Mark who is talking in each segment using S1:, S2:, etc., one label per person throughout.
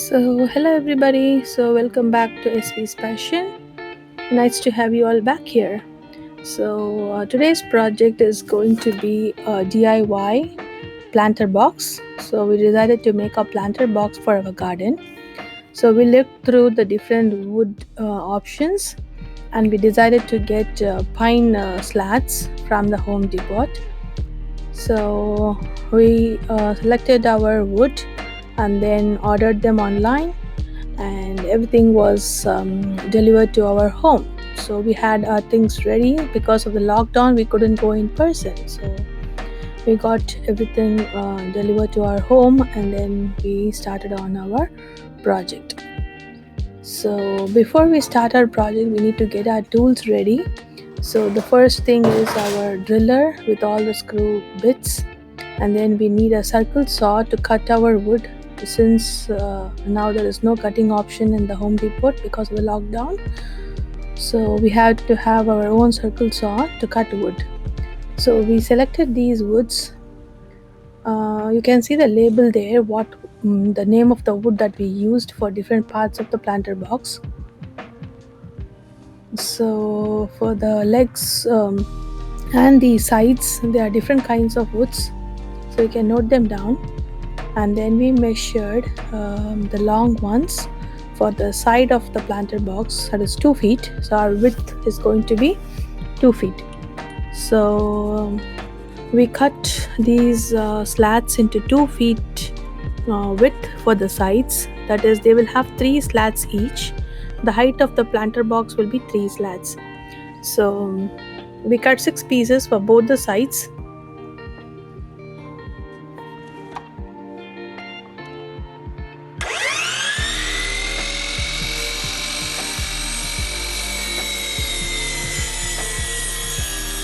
S1: Hello everybody. Welcome back to SV's Passion. Nice to have you all back here. Today's project is going to be a DIY planter box. We decided to make a planter box for our garden. We looked through the different wood options and we decided to get pine slats from the Home Depot. We selected our wood and then ordered them online, and everything was delivered to our home. So we had our things ready. Because of the lockdown we couldn't go in person, so we got everything delivered to our home, and then we started on our project. So before we start our project we need to get our tools ready. So the first thing is our driller with all the screw bits, and then we need a circle saw to cut our wood, since now there is no cutting option in the Home Depot because of the lockdown. So we have to have our own circle saw to cut wood. So we selected these woods. You can see the label there, what the name of the wood that we used for different parts of the planter box. So for the legs and the sides, there are different kinds of woods, so you can note them down. And then we measured the long ones for the side of the planter box, that is 2 feet. So our width is going to be 2 feet. So we cut these slats into 2 feet width for the sides, that is they will have 3 slats each. The height of the planter box will be 3 slats. So we cut 6 pieces for both the sides.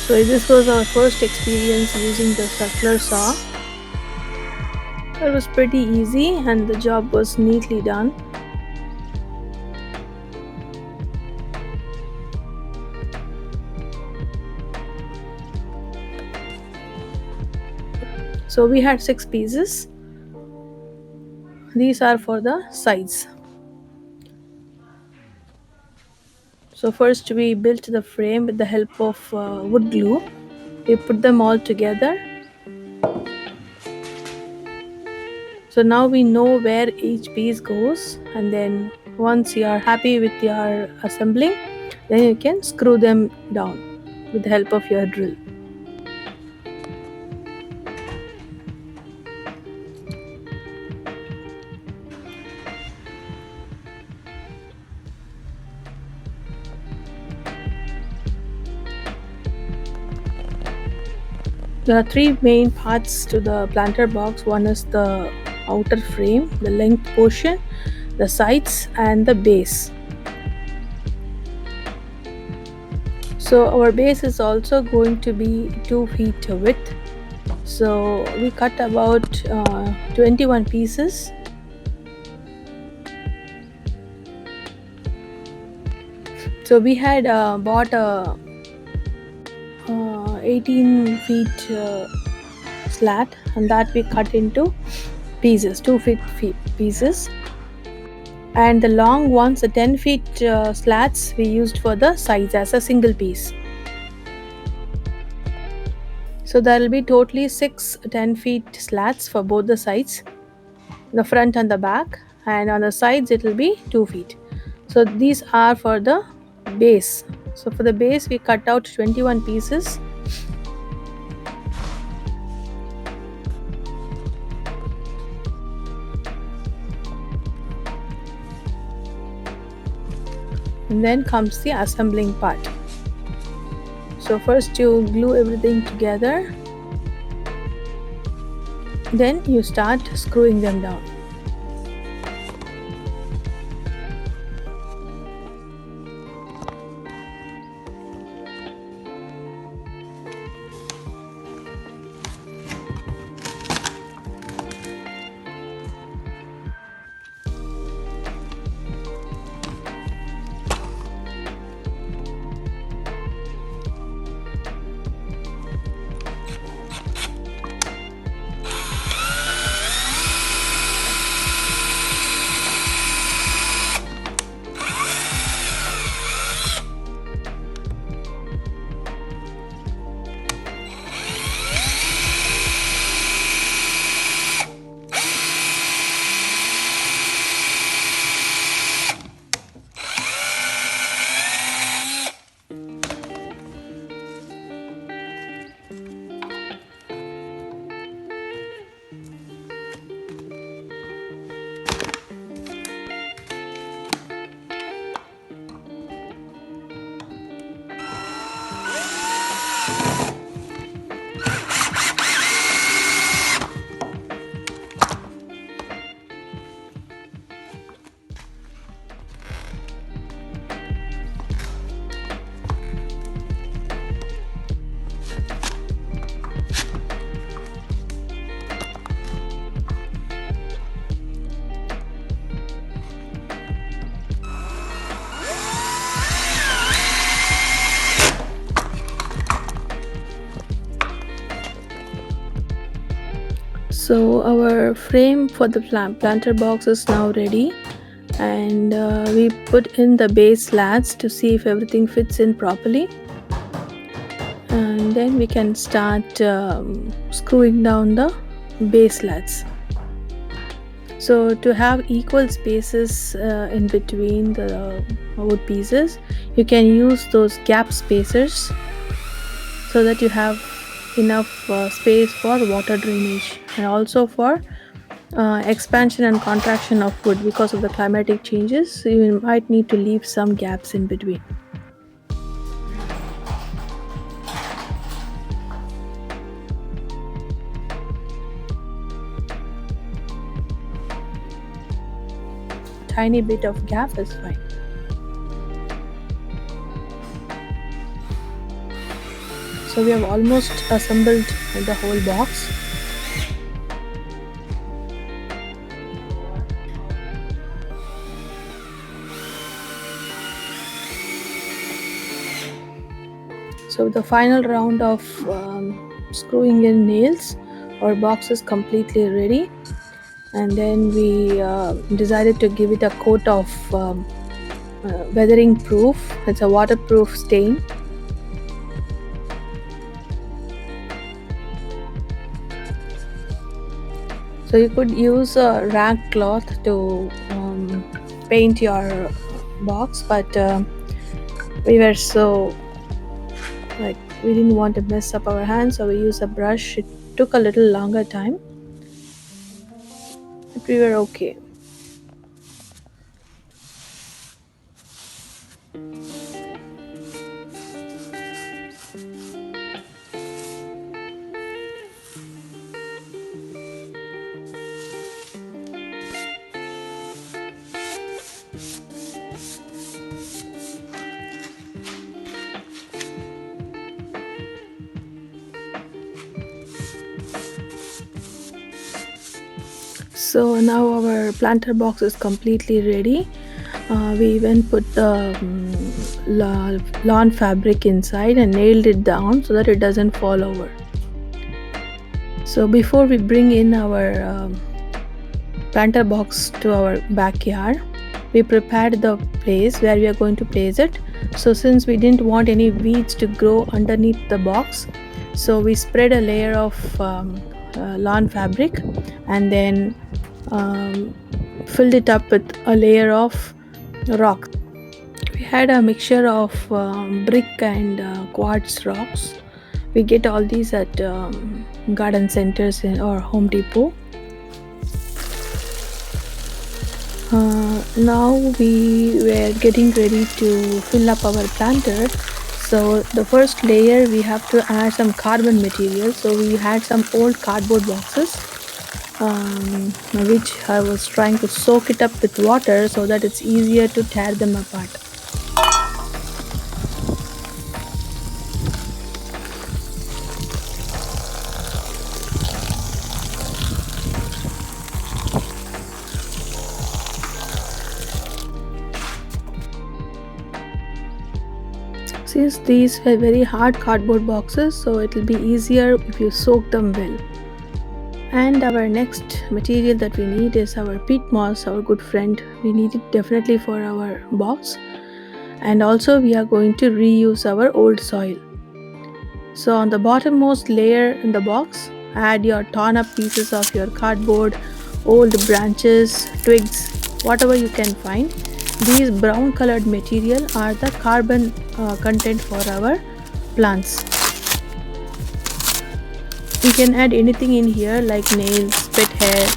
S1: So this was our first experience using the circular saw. It was pretty easy and the job was neatly done. So we had 6 pieces. These are for the sides. So first we built the frame with the help of wood glue. We put them all together. So now we know where each piece goes, and then once you are happy with your assembling, then you can screw them down with the help of your drill. There are 3 main parts to the planter box. One is the outer frame, the length portion, the sides, and the base. So our base is also going to be 2 feet width. So we cut about 21 pieces. So we had bought a 18 feet slat, and that we cut into pieces, 2 feet pieces. And the long ones, the 10 feet slats, we used for the sides as a single piece. So there will be totally 6 10 feet slats for both the sides, the front and the back, and on the sides it will be 2 feet. So these are for the base. So for the base we cut out 21 pieces. And then comes the assembling part. So first you glue everything together, then you start screwing them down. So our frame for the planter box is now ready, and we put in the base slats to see if everything fits in properly, and then we can start screwing down the base slats. So to have equal spaces in between the wood pieces, you can use those gap spacers so that you have enough space for water drainage and also for expansion and contraction of wood. Because of the climatic changes, so you might need to leave some gaps in between. Tiny bit of gap is fine. So we have almost assembled the whole box. So the final round of screwing in nails, our box is completely ready, and then we decided to give it a coat of weathering proof. It's a waterproof stain. So you could use a rag cloth to paint your box, but we were so like we didn't want to mess up our hands, so we used a brush. It took a little longer time, but we were okay. So now our planter box is completely ready. We even put the lawn fabric inside and nailed it down so that it doesn't fall over. So before we bring in our planter box to our backyard, we prepared the place where we are going to place it. So since we didn't want any weeds to grow underneath the box, so we spread a layer of lawn fabric and then filled it up with a layer of rock. We had a mixture of brick and quartz rocks. We get all these at garden centers or Home Depot. Now we were getting ready to fill up our planter. So the first layer we have to add some carbon material. So we had some old cardboard boxes, which I was trying to soak it up with water so that it's easier to tear them apart. Since these were very hard cardboard boxes, so it will be easier if you soak them well. And our next material that we need is our peat moss, our good friend. We need it definitely for our box, and also we are going to reuse our old soil. So on the bottommost layer in the box, add your torn up pieces of your cardboard, old branches, twigs, whatever you can find. These brown colored material are the carbon content for our plants. You can add anything in here like nails, pet hair,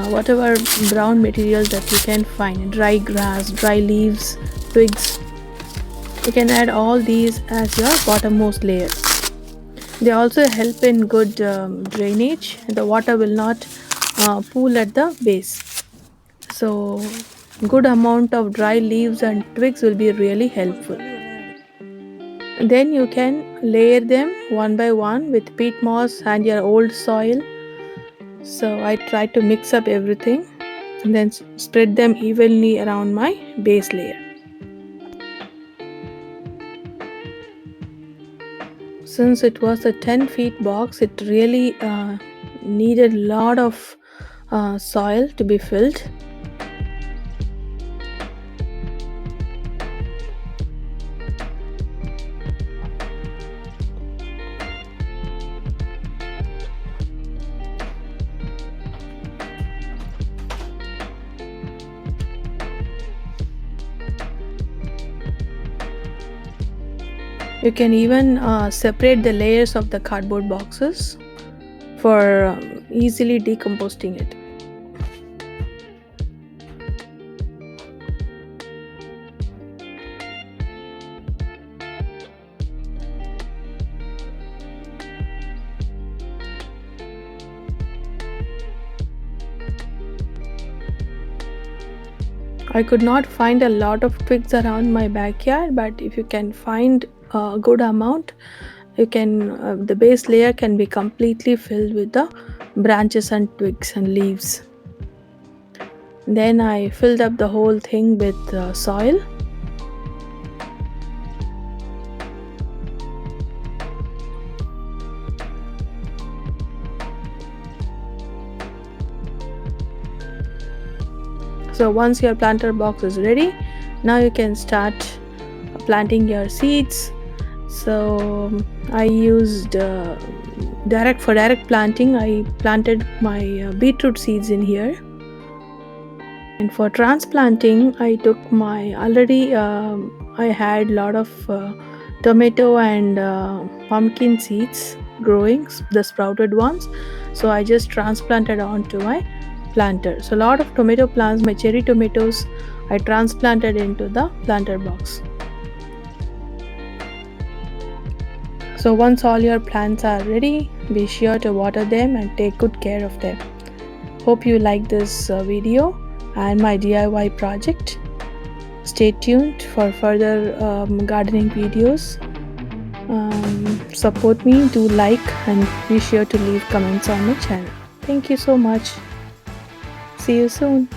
S1: whatever brown material that you can find, dry grass, dry leaves, twigs. You can add all these as your bottommost layer. They also help in good drainage, and the water will not pool at the base. So good amount of dry leaves and twigs will be really helpful. Then you can layer them one by one with peat moss and your old soil. So I try to mix up everything and then spread them evenly around my base layer. Since it was a 10 feet box, it really needed a lot of soil to be filled. You can even separate the layers of the cardboard boxes for easily decomposting it. I could not find a lot of twigs around my backyard, but if you can find a good amount, you can the base layer can be completely filled with the branches and twigs and leaves. Then I filled up the whole thing with soil. So once your planter box is ready, now you can start planting your seeds. So I used direct planting. I planted my beetroot seeds in here. And for transplanting, I took my already I had lot of tomato and pumpkin seeds growing, the sprouted ones. So I just transplanted onto my planter. So a lot of tomato plants, my cherry tomatoes, I transplanted into the planter box. So once all your plants are ready, be sure to water them and take good care of them. Hope you like this video and my DIY project. Stay tuned for further gardening videos. Support me, do like and be sure to leave comments on my channel. Thank you so much. See you soon.